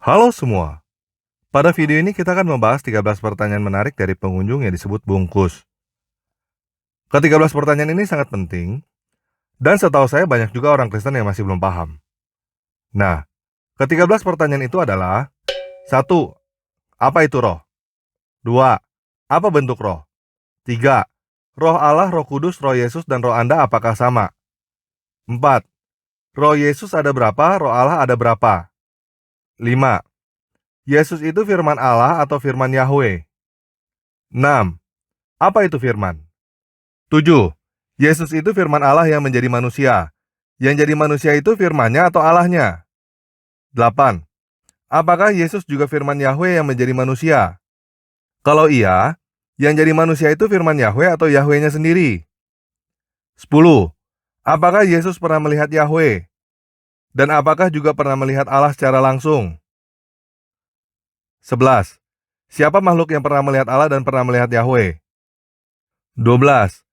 Halo semua, pada video ini kita akan membahas 13 pertanyaan menarik dari pengunjung yang disebut bungkus. Ke-13 pertanyaan ini sangat penting, dan setahu saya banyak juga orang Kristen yang masih belum paham. Nah, ke-13 pertanyaan itu adalah: 1. Apa itu roh? 2. Apa bentuk roh? 3. Roh Allah, Roh Kudus, Roh Yesus, dan Roh Anda apakah sama? 4. Roh Yesus ada berapa, Roh Allah ada berapa? 5. Yesus itu firman Allah atau firman Yahweh? 6. Apa itu firman? 7. Yesus itu firman Allah yang menjadi manusia. Yang jadi manusia itu firman-Nya atau Allahnya? 8. Apakah Yesus juga firman Yahweh yang menjadi manusia? Kalau iya, yang jadi manusia itu firman Yahweh atau Yahweh-nya sendiri? 10. Apakah Yesus pernah melihat Yahweh? Dan apakah juga pernah melihat Allah secara langsung? 11. Siapa makhluk yang pernah melihat Allah dan pernah melihat Yahweh? 12.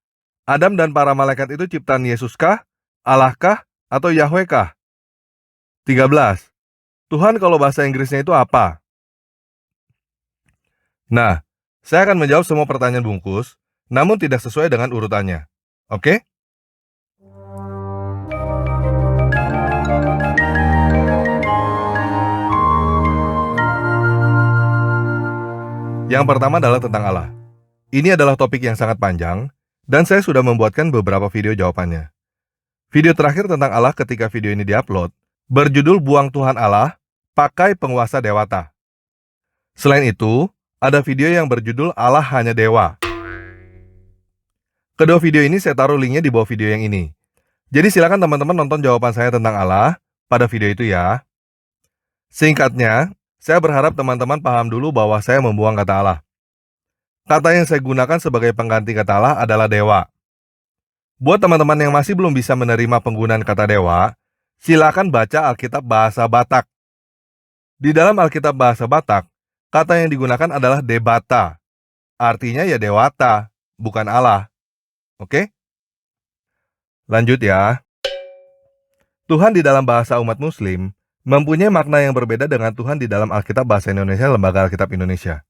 Adam dan para malaikat itu ciptaan Yesus-kah, Allah-kah, atau Yahweh-kah? 13. Tuhan kalau bahasa Inggrisnya itu apa? Nah, saya akan menjawab semua pertanyaan bungkus, namun tidak sesuai dengan urutannya. Oke? Yang pertama adalah tentang Allah. Ini adalah topik yang sangat panjang, dan saya sudah membuatkan beberapa video jawabannya. Video terakhir tentang Allah ketika video ini diupload, berjudul Buang Tuhan Allah, Pakai Penguasa Dewata. Selain itu, ada video yang berjudul Allah Hanya Dewa. Kedua video ini saya taruh linknya di bawah video yang ini. Jadi silakan teman-teman nonton jawaban saya tentang Allah pada video itu ya. Singkatnya, saya berharap teman-teman paham dulu bahwa saya membuang kata Allah. Kata yang saya gunakan sebagai pengganti kata Allah adalah dewa. Buat teman-teman yang masih belum bisa menerima penggunaan kata dewa, silakan baca Alkitab bahasa Batak. Di dalam Alkitab bahasa Batak, kata yang digunakan adalah debata. Artinya ya dewata, bukan Allah. Oke? Lanjut ya. Tuhan di dalam bahasa umat muslim mempunyai makna yang berbeda dengan Tuhan di dalam Alkitab bahasa Indonesia Lembaga Alkitab Indonesia.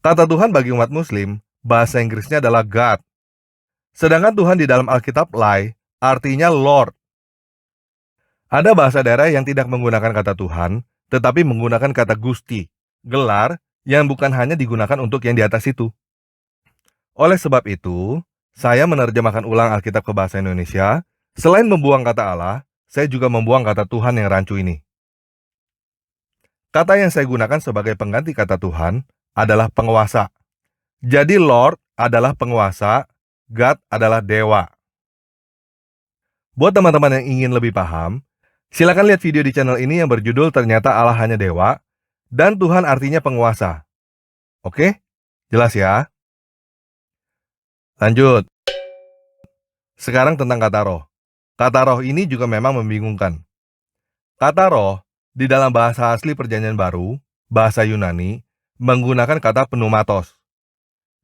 Kata Tuhan bagi umat muslim, bahasa Inggrisnya adalah God. Sedangkan Tuhan di dalam Alkitab Lai, artinya Lord. Ada bahasa daerah yang tidak menggunakan kata Tuhan, tetapi menggunakan kata Gusti, gelar yang bukan hanya digunakan untuk yang di atas itu. Oleh sebab itu, saya menerjemahkan ulang Alkitab ke bahasa Indonesia. Selain membuang kata Allah, saya juga membuang kata Tuhan yang rancu ini. Kata yang saya gunakan sebagai pengganti kata Tuhan adalah penguasa. Jadi Lord adalah penguasa, God adalah dewa. Buat teman-teman yang ingin lebih paham, silakan lihat video di channel ini yang berjudul Ternyata Allah Hanya Dewa, dan Tuhan artinya penguasa. Oke? Jelas ya? Lanjut. Sekarang tentang kata roh. Kata roh ini juga memang membingungkan. Kata roh, di dalam bahasa asli Perjanjian Baru, bahasa Yunani, menggunakan kata pneumatos.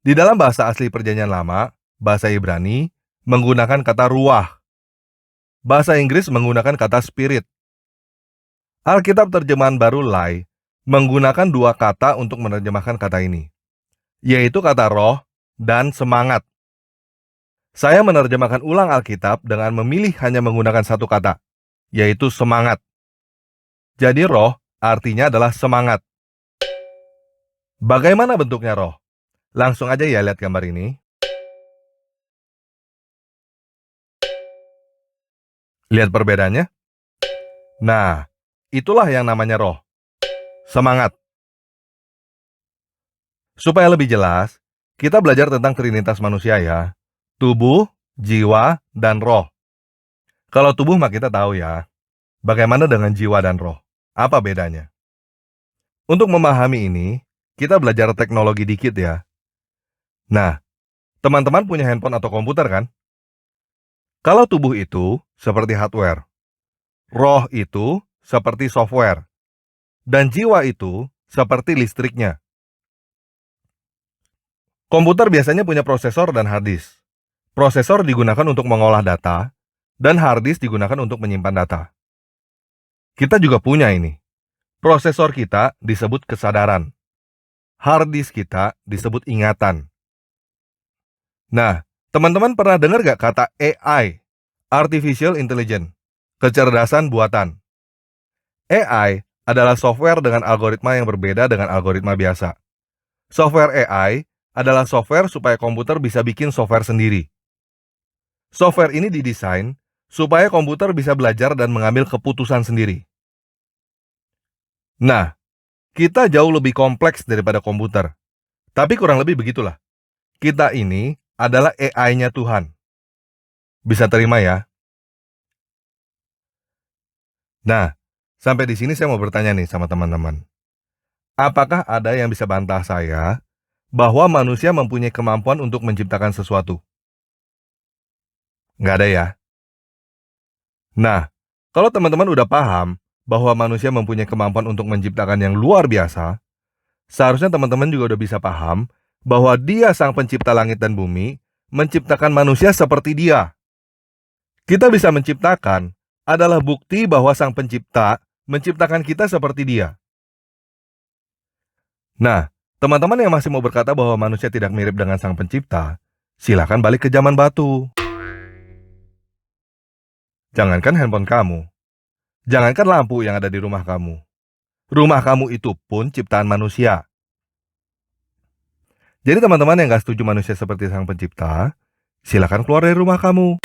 Di dalam bahasa asli Perjanjian Lama, bahasa Ibrani, menggunakan kata ruah. Bahasa Inggris menggunakan kata spirit. Alkitab terjemahan baru Lai menggunakan dua kata untuk menerjemahkan kata ini, yaitu kata roh dan semangat. Saya menerjemahkan ulang Alkitab dengan memilih hanya menggunakan satu kata, yaitu semangat. Jadi roh artinya adalah semangat. Bagaimana bentuknya roh? Langsung aja ya lihat gambar ini. Lihat perbedaannya? Nah, itulah yang namanya roh. Semangat. Supaya lebih jelas, kita belajar tentang trinitas manusia ya. Tubuh, jiwa, dan roh. Kalau tubuh mah kita tahu ya. Bagaimana dengan jiwa dan roh? Apa bedanya? Untuk memahami ini, kita belajar teknologi dikit ya. Nah, teman-teman punya handphone atau komputer kan? Kalau tubuh itu seperti hardware, roh itu seperti software, dan jiwa itu seperti listriknya. Komputer biasanya punya prosesor dan hard disk. Prosesor digunakan untuk mengolah data, dan hard disk digunakan untuk menyimpan data. Kita juga punya ini. Prosesor kita disebut kesadaran. Hard disk kita disebut ingatan. Nah, teman-teman pernah dengar gak kata AI? Artificial Intelligence. Kecerdasan buatan. AI adalah software dengan algoritma yang berbeda dengan algoritma biasa. Software AI adalah software supaya komputer bisa bikin software sendiri. Software ini didesain supaya komputer bisa belajar dan mengambil keputusan sendiri. Nah, kita jauh lebih kompleks daripada komputer. Tapi kurang lebih begitulah. Kita ini adalah AI-nya Tuhan. Bisa terima ya? Nah, sampai di sini saya mau bertanya nih sama teman-teman. Apakah ada yang bisa bantah saya bahwa manusia mempunyai kemampuan untuk menciptakan sesuatu? Nggak ada ya? Nah, kalau teman-teman udah paham bahwa manusia mempunyai kemampuan untuk menciptakan yang luar biasa, seharusnya teman-teman juga udah bisa paham bahwa Dia Sang Pencipta langit dan bumi menciptakan manusia seperti Dia. Kita bisa menciptakan adalah bukti bahwa Sang Pencipta menciptakan kita seperti Dia. Nah, teman-teman yang masih mau berkata bahwa manusia tidak mirip dengan Sang Pencipta, silakan balik ke zaman batu. Jangankan handphone kamu, jangankan lampu yang ada di rumah kamu. Rumah kamu itu pun ciptaan manusia. Jadi teman-teman yang gak setuju manusia seperti Sang Pencipta, silakan keluar dari rumah kamu.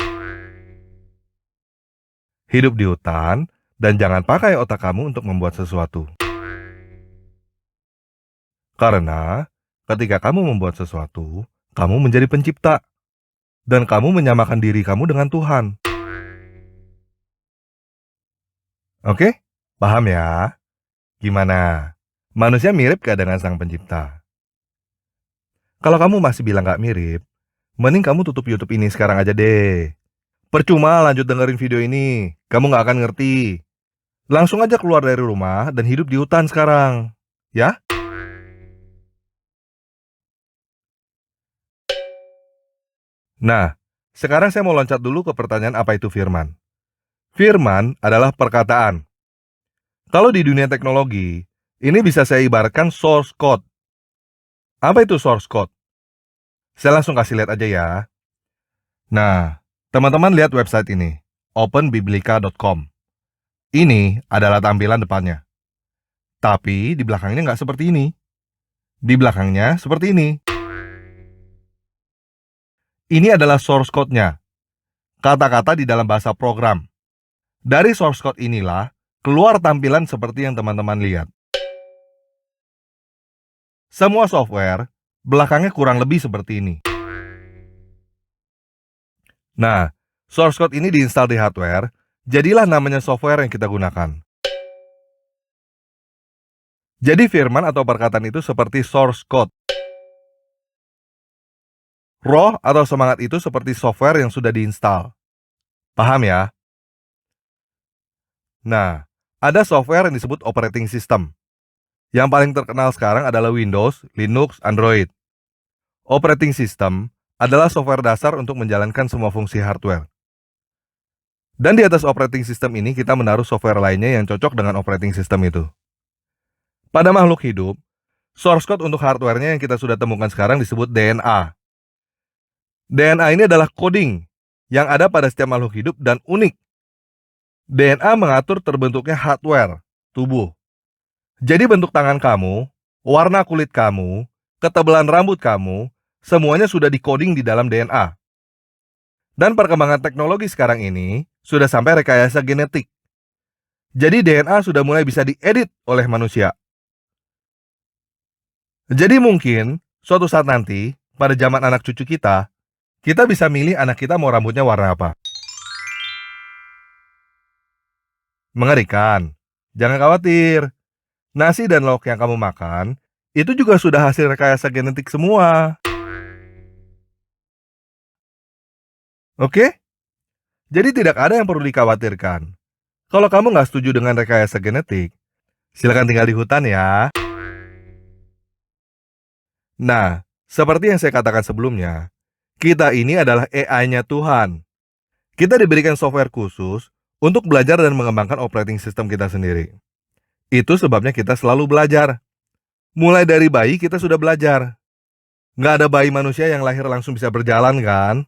Hidup di hutan, dan jangan pakai otak kamu untuk membuat sesuatu. Karena ketika kamu membuat sesuatu, kamu menjadi pencipta. Dan kamu menyamakan diri kamu dengan Tuhan. Oke? Paham ya? Gimana? Manusia mirip gak dengan Sang Pencipta? Kalau kamu masih bilang gak mirip, mending kamu tutup YouTube ini sekarang aja deh. Percuma lanjut dengerin video ini, kamu gak akan ngerti. Langsung aja keluar dari rumah dan hidup di hutan sekarang. Ya? Nah, sekarang saya mau loncat dulu ke pertanyaan apa itu firman. Firman adalah perkataan. Kalau di dunia teknologi, ini bisa saya ibaratkan source code. Apa itu source code? Saya langsung kasih lihat aja ya. Nah, teman-teman lihat website ini, openbiblica.com. Ini adalah tampilan depannya. Tapi di belakangnya nggak seperti ini. Di belakangnya seperti ini. Ini adalah source code-nya. Kata-kata di dalam bahasa program. Dari source code inilah, keluar tampilan seperti yang teman-teman lihat. Semua software, belakangnya kurang lebih seperti ini. Nah, source code ini diinstal di hardware, jadilah namanya software yang kita gunakan. Jadi firman atau perkataan itu seperti source code. Roh atau semangat itu seperti software yang sudah diinstal. Paham ya? Nah, ada software yang disebut operating system. Yang paling terkenal sekarang adalah Windows, Linux, Android. Operating system adalah software dasar untuk menjalankan semua fungsi hardware. Dan di atas operating system ini kita menaruh software lainnya yang cocok dengan operating system itu. Pada makhluk hidup, source code untuk hardware-nya yang kita sudah temukan sekarang disebut DNA. DNA ini adalah coding yang ada pada setiap makhluk hidup dan unik. DNA mengatur terbentuknya hardware, tubuh. Jadi bentuk tangan kamu, warna kulit kamu, ketebalan rambut kamu, semuanya sudah di-coding di dalam DNA. Dan perkembangan teknologi sekarang ini sudah sampai rekayasa genetik. Jadi DNA sudah mulai bisa diedit oleh manusia. Jadi mungkin suatu saat nanti, pada zaman anak cucu kita bisa milih anak kita mau rambutnya warna apa. Mengerikan. Jangan khawatir. Nasi dan lauk yang kamu makan, itu juga sudah hasil rekayasa genetik semua. Oke? Jadi tidak ada yang perlu dikhawatirkan. Kalau kamu nggak setuju dengan rekayasa genetik, silakan tinggal di hutan ya. Nah, seperti yang saya katakan sebelumnya, kita ini adalah AI-nya Tuhan. Kita diberikan software khusus untuk belajar dan mengembangkan operating system kita sendiri. Itu sebabnya kita selalu belajar. Mulai dari bayi kita sudah belajar. Nggak ada bayi manusia yang lahir langsung bisa berjalan kan?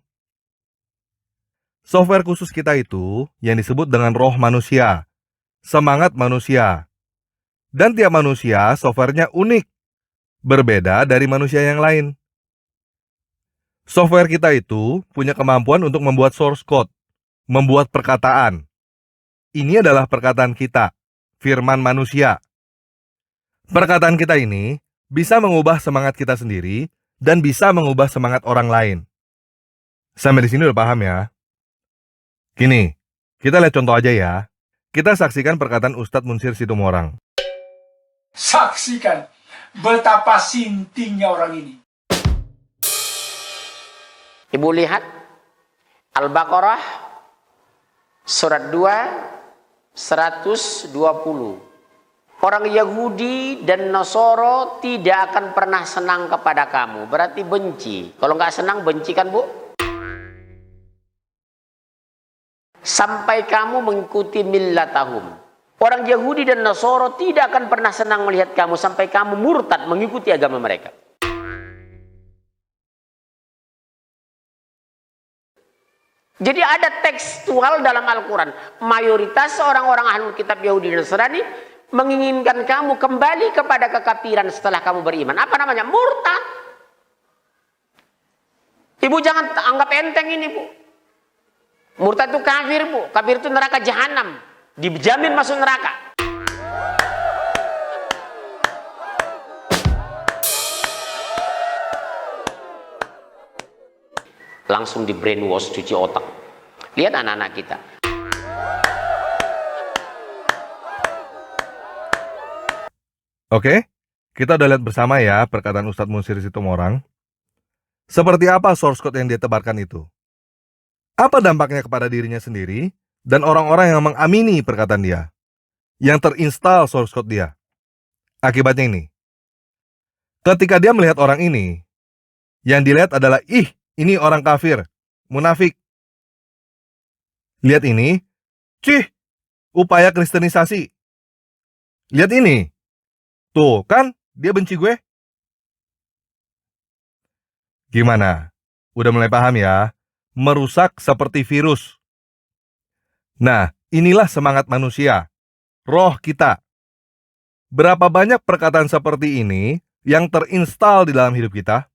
Software khusus kita itu yang disebut dengan roh manusia, semangat manusia. Dan tiap manusia softwarenya unik, berbeda dari manusia yang lain. Software kita itu punya kemampuan untuk membuat source code, membuat perkataan. Ini adalah perkataan kita, firman manusia. Perkataan kita ini bisa mengubah semangat kita sendiri dan bisa mengubah semangat orang lain. Sampai di sini udah paham ya? Gini, kita lihat contoh aja ya. Kita saksikan perkataan Ustadz Munsir Situmorang. Saksikan betapa sintingnya orang ini. Ibu lihat Al-Baqarah surat 2 120. Orang Yahudi dan Nasoro tidak akan pernah senang kepada kamu. Berarti benci. Kalau nggak senang, benci kan Bu? Sampai kamu mengikuti millatahum. Orang Yahudi dan Nasoro tidak akan pernah senang melihat kamu sampai kamu murtad mengikuti agama mereka. Jadi ada tekstual dalam Al-Quran. Mayoritas orang-orang ahlul kitab Yahudi dan Nasrani menginginkan kamu kembali kepada kekafiran setelah kamu beriman. Apa namanya? Murtad. Ibu jangan anggap enteng ini Bu. Murtad itu kafir Bu. Kafir itu neraka jahanam. Dijamin masuk neraka. Langsung di brainwash, cuci otak. Lihat anak-anak kita. Oke, kita udah lihat bersama ya perkataan Ustadz Munsir Situmorang. Seperti apa source code yang dia tebarkan itu? Apa dampaknya kepada dirinya sendiri dan orang-orang yang mengamini perkataan dia, yang terinstal source code dia? Akibatnya ketika dia melihat orang ini, yang dilihat adalah, ini orang kafir, munafik. Lihat ini, upaya kristenisasi. Lihat ini, tuh kan dia benci gue. Gimana? Udah mulai paham ya? Merusak seperti virus. Nah, inilah semangat manusia, roh kita. Berapa banyak perkataan seperti ini yang terinstal di dalam hidup kita?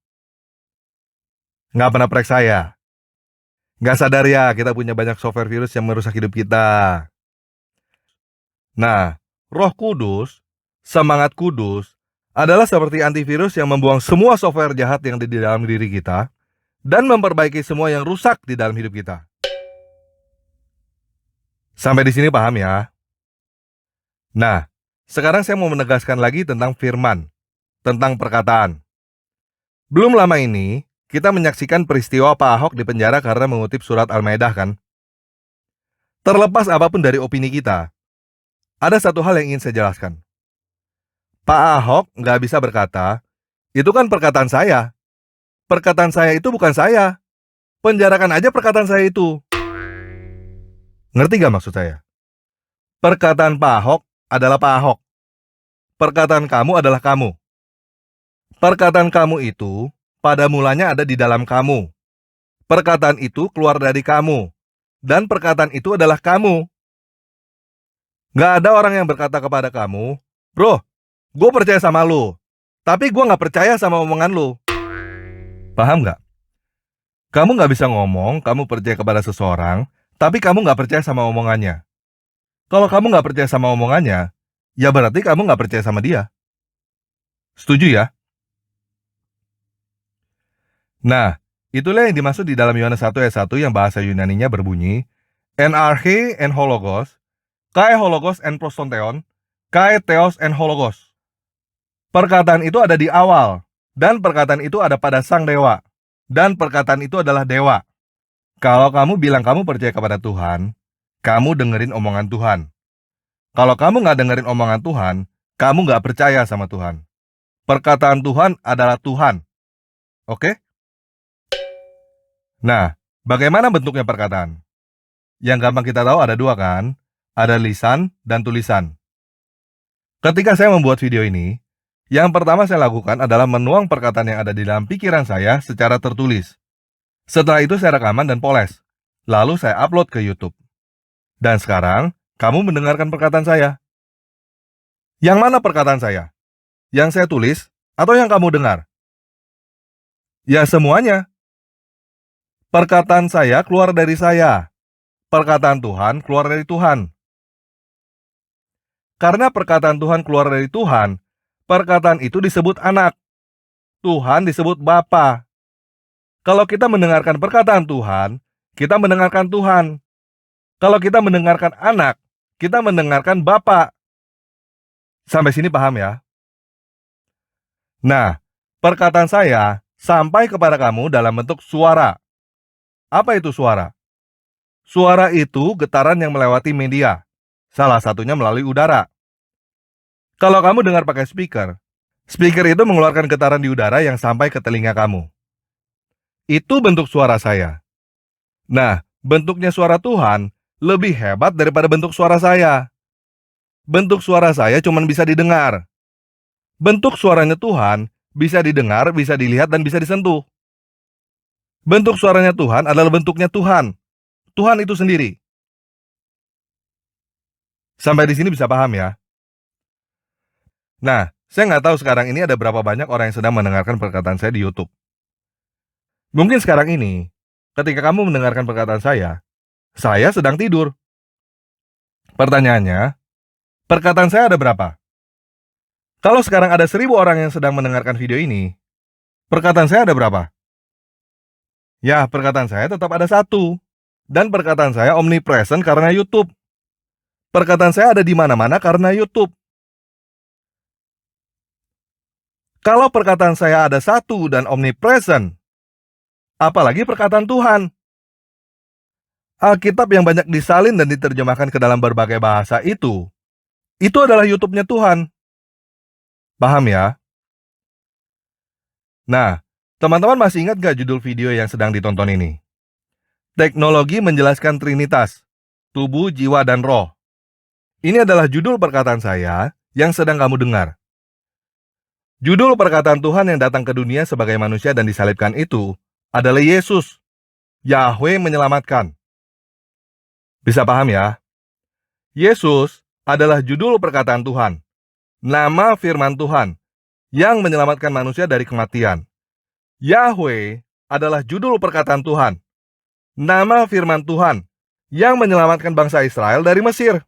Nggak pernah periksa ya? Nggak sadar ya kita punya banyak software virus yang merusak hidup kita. Nah, Roh Kudus, semangat kudus, adalah seperti antivirus yang membuang semua software jahat yang ada di dalam diri kita dan memperbaiki semua yang rusak di dalam hidup kita. Sampai di sini paham ya? Nah, sekarang saya mau menegaskan lagi tentang firman, tentang perkataan. Belum lama ini, kita menyaksikan peristiwa Pak Ahok di penjara karena mengutip surat Al-Maidah kan? Terlepas apapun dari opini kita, ada satu hal yang ingin saya jelaskan. Pak Ahok nggak bisa berkata, itu kan perkataan saya. Perkataan saya itu bukan saya. Penjarakan aja perkataan saya itu. Ngerti gak maksud saya? Perkataan Pak Ahok adalah Pak Ahok. Perkataan kamu adalah kamu. Perkataan kamu itu pada mulanya ada di dalam kamu. Perkataan itu keluar dari kamu. Dan perkataan itu adalah kamu. Gak ada orang yang berkata kepada kamu, bro, gue percaya sama lo, tapi gue gak percaya sama omongan lo. Paham gak? Kamu gak bisa ngomong, kamu percaya kepada seseorang, tapi kamu gak percaya sama omongannya. Kalau kamu gak percaya sama omongannya, ya berarti kamu gak percaya sama dia. Setuju ya? Nah, itulah yang dimaksud di dalam Yohanes 1 ayat 1 yang bahasa Yunaninya berbunyi, en arche en hologos, kai hologos en prostonteon, kai theos en hologos. Perkataan itu ada di awal, dan perkataan itu ada pada sang dewa, dan perkataan itu adalah dewa. Kalau kamu bilang kamu percaya kepada Tuhan, kamu dengerin omongan Tuhan. Kalau kamu nggak dengerin omongan Tuhan, kamu nggak percaya sama Tuhan. Perkataan Tuhan adalah Tuhan. Oke? Nah, bagaimana bentuknya perkataan? Yang gampang kita tahu ada dua kan? Ada lisan dan tulisan. Ketika saya membuat video ini, yang pertama saya lakukan adalah menuang perkataan yang ada di dalam pikiran saya secara tertulis. Setelah itu saya rekaman dan poles. Lalu saya upload ke YouTube. Dan sekarang, kamu mendengarkan perkataan saya. Yang mana perkataan saya? Yang saya tulis atau yang kamu dengar? Ya, semuanya. Perkataan saya keluar dari saya. Perkataan Tuhan keluar dari Tuhan. Karena perkataan Tuhan keluar dari Tuhan, perkataan itu disebut anak. Tuhan disebut Bapa. Kalau kita mendengarkan perkataan Tuhan, kita mendengarkan Tuhan. Kalau kita mendengarkan anak, kita mendengarkan Bapa. Sampai sini paham ya? Nah, perkataan saya sampai kepada kamu dalam bentuk suara. Apa itu suara? Suara itu getaran yang melewati media, salah satunya melalui udara. Kalau kamu dengar pakai speaker, speaker itu mengeluarkan getaran di udara yang sampai ke telinga kamu. Itu bentuk suara saya. Nah, bentuknya suara Tuhan lebih hebat daripada bentuk suara saya. Bentuk suara saya cuma bisa didengar. Bentuk suaranya Tuhan bisa didengar, bisa dilihat, dan bisa disentuh. Bentuk suaranya Tuhan adalah bentuknya Tuhan. Tuhan itu sendiri. Sampai di sini bisa paham ya? Nah, saya nggak tahu sekarang ini ada berapa banyak orang yang sedang mendengarkan perkataan saya di YouTube. Mungkin sekarang ini, ketika kamu mendengarkan perkataan saya sedang tidur. Pertanyaannya, perkataan saya ada berapa? Kalau sekarang ada 1.000 orang yang sedang mendengarkan video ini, perkataan saya ada berapa? Ya, perkataan saya tetap ada 1. Dan perkataan saya omnipresent karena YouTube. Perkataan saya ada di mana-mana karena YouTube. Kalau perkataan saya ada 1 dan omnipresent, apalagi perkataan Tuhan. Alkitab yang banyak disalin dan diterjemahkan ke dalam berbagai bahasa itu adalah YouTube-nya Tuhan. Paham ya? Nah, teman-teman masih ingat gak judul video yang sedang ditonton ini? Teknologi menjelaskan Trinitas, tubuh, jiwa, dan roh. Ini adalah judul perkataan saya yang sedang kamu dengar. Judul perkataan Tuhan yang datang ke dunia sebagai manusia dan disalibkan itu adalah Yesus, Yahweh menyelamatkan. Bisa paham ya? Yesus adalah judul perkataan Tuhan, nama firman Tuhan yang menyelamatkan manusia dari kematian. Yahweh adalah judul perkataan Tuhan, nama firman Tuhan yang menyelamatkan bangsa Israel dari Mesir.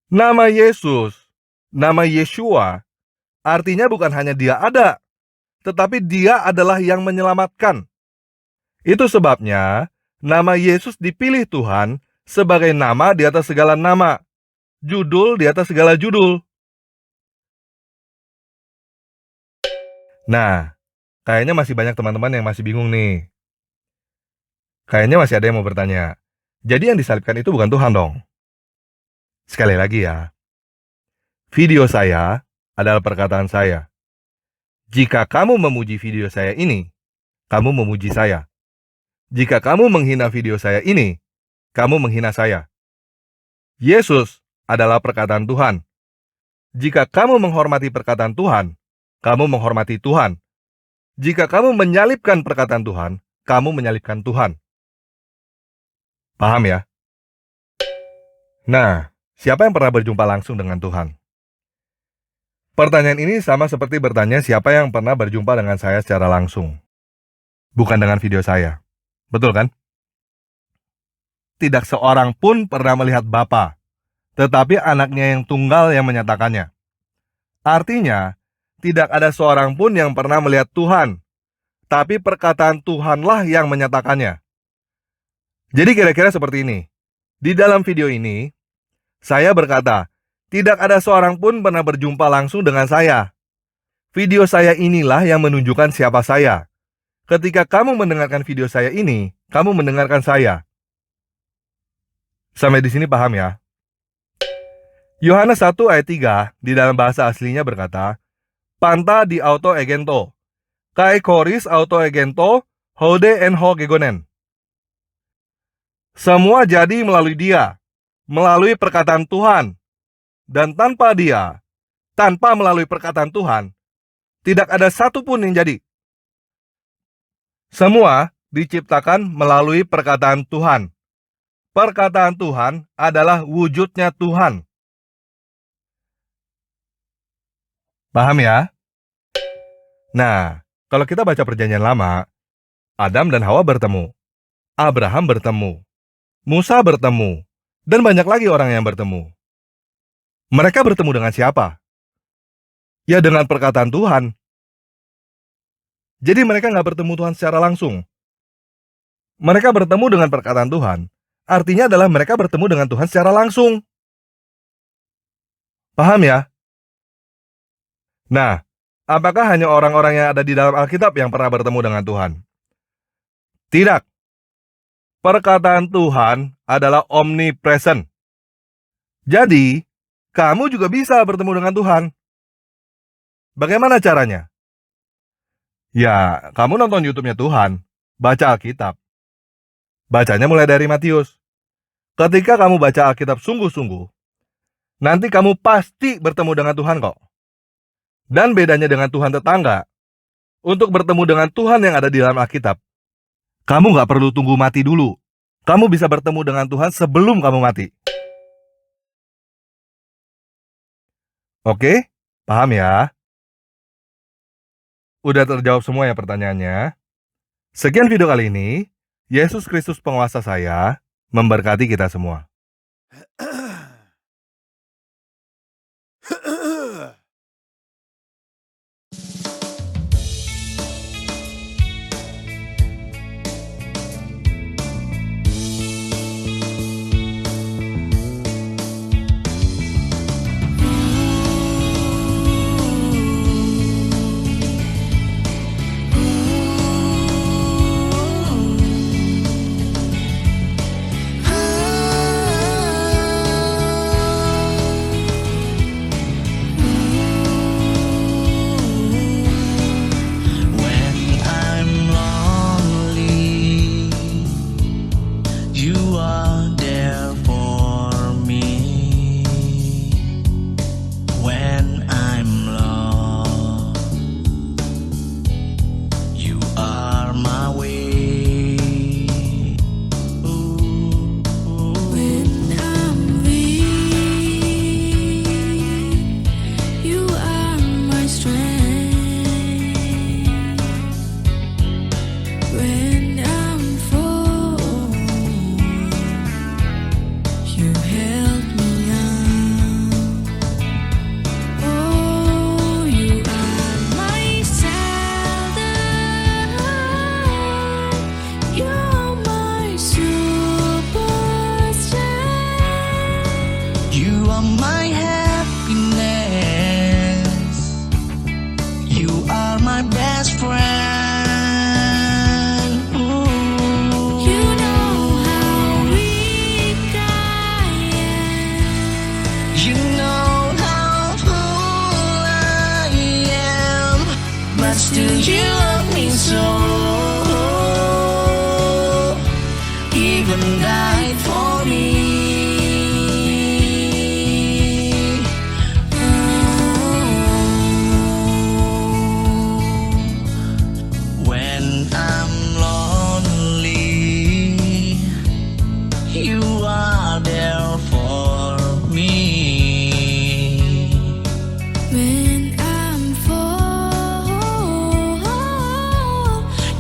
Nama Yesus, nama Yeshua, artinya bukan hanya dia ada, tetapi dia adalah yang menyelamatkan. Itu sebabnya nama Yesus dipilih Tuhan sebagai nama di atas segala nama, judul di atas segala judul. Nah, kayaknya masih banyak teman-teman yang masih bingung nih. Kayaknya masih ada yang mau bertanya, jadi yang disalibkan itu bukan Tuhan dong? Sekali lagi ya, video saya adalah perkataan saya. Jika kamu memuji video saya ini, kamu memuji saya. Jika kamu menghina video saya ini, kamu menghina saya. Yesus adalah perkataan Tuhan. Jika kamu menghormati perkataan Tuhan, kamu menghormati Tuhan. Jika kamu menyalibkan perkataan Tuhan, kamu menyalibkan Tuhan. Paham ya? Nah, siapa yang pernah berjumpa langsung dengan Tuhan? Pertanyaan ini sama seperti bertanya siapa yang pernah berjumpa dengan saya secara langsung. Bukan dengan video saya. Betul kan? Tidak seorang pun pernah melihat Bapa, tetapi anaknya yang tunggal yang menyatakannya. Artinya, tidak ada seorang pun yang pernah melihat Tuhan, tapi perkataan Tuhanlah yang menyatakannya. Jadi kira-kira seperti ini. Di dalam video ini, saya berkata, tidak ada seorang pun pernah berjumpa langsung dengan saya. Video saya inilah yang menunjukkan siapa saya. Ketika kamu mendengarkan video saya ini, kamu mendengarkan saya. Sampai di sini paham ya? Yohanes 1 ayat 3 di dalam bahasa aslinya berkata, Panta di auto egento, kai koris auto egento, hode en ho gegonen. Semua jadi melalui dia, melalui perkataan Tuhan. Dan tanpa Dia, tanpa melalui perkataan Tuhan, tidak ada satupun yang jadi. Semua diciptakan melalui perkataan Tuhan. Perkataan Tuhan adalah wujudnya Tuhan. Paham ya? Nah, kalau kita baca Perjanjian Lama, Adam dan Hawa bertemu, Abraham bertemu, Musa bertemu, dan banyak lagi orang yang bertemu. Mereka bertemu dengan siapa? Ya, dengan perkataan Tuhan. Jadi mereka nggak bertemu Tuhan secara langsung. Mereka bertemu dengan perkataan Tuhan. Artinya adalah mereka bertemu dengan Tuhan secara langsung. Paham ya? Nah, apakah hanya orang-orang yang ada di dalam Alkitab yang pernah bertemu dengan Tuhan? Tidak. Perkataan Tuhan adalah omnipresent. Jadi, kamu juga bisa bertemu dengan Tuhan. Bagaimana caranya? Ya, kamu nonton YouTube-nya Tuhan, baca Alkitab. Bacanya mulai dari Matius. Ketika kamu baca Alkitab sungguh-sungguh, nanti kamu pasti bertemu dengan Tuhan kok. Dan bedanya dengan Tuhan tetangga, untuk bertemu dengan Tuhan yang ada di dalam Alkitab, kamu nggak perlu tunggu mati dulu. Kamu bisa bertemu dengan Tuhan sebelum kamu mati. Oke? Paham ya? Udah terjawab semua ya pertanyaannya? Sekian video kali ini. Yesus Kristus penguasa saya memberkati kita semua.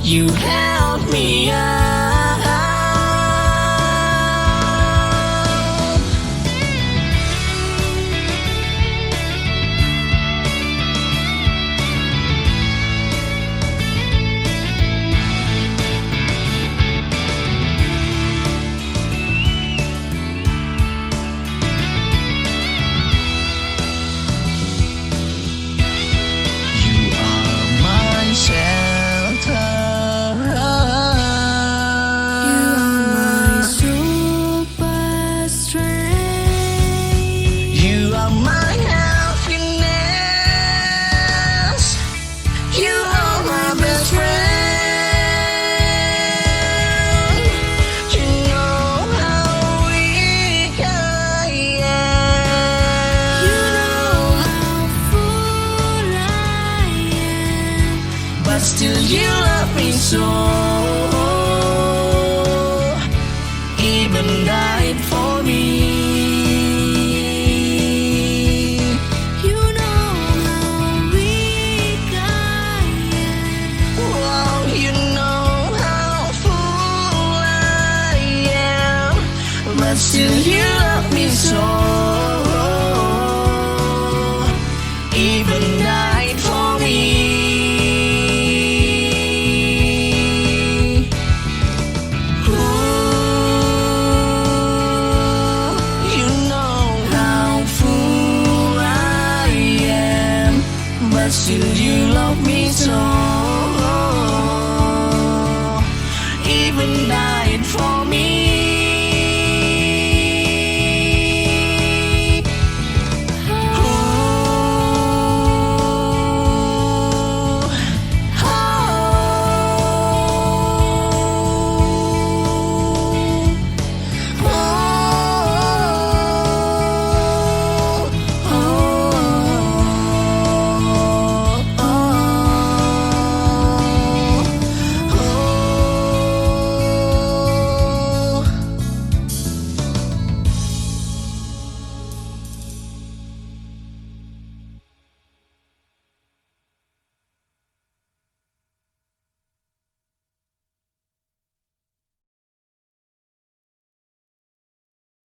You help me out. You are my shelter. still you love me so. Even died for me. Ooh, you know how fool I am, but still you love me so. Even died for me.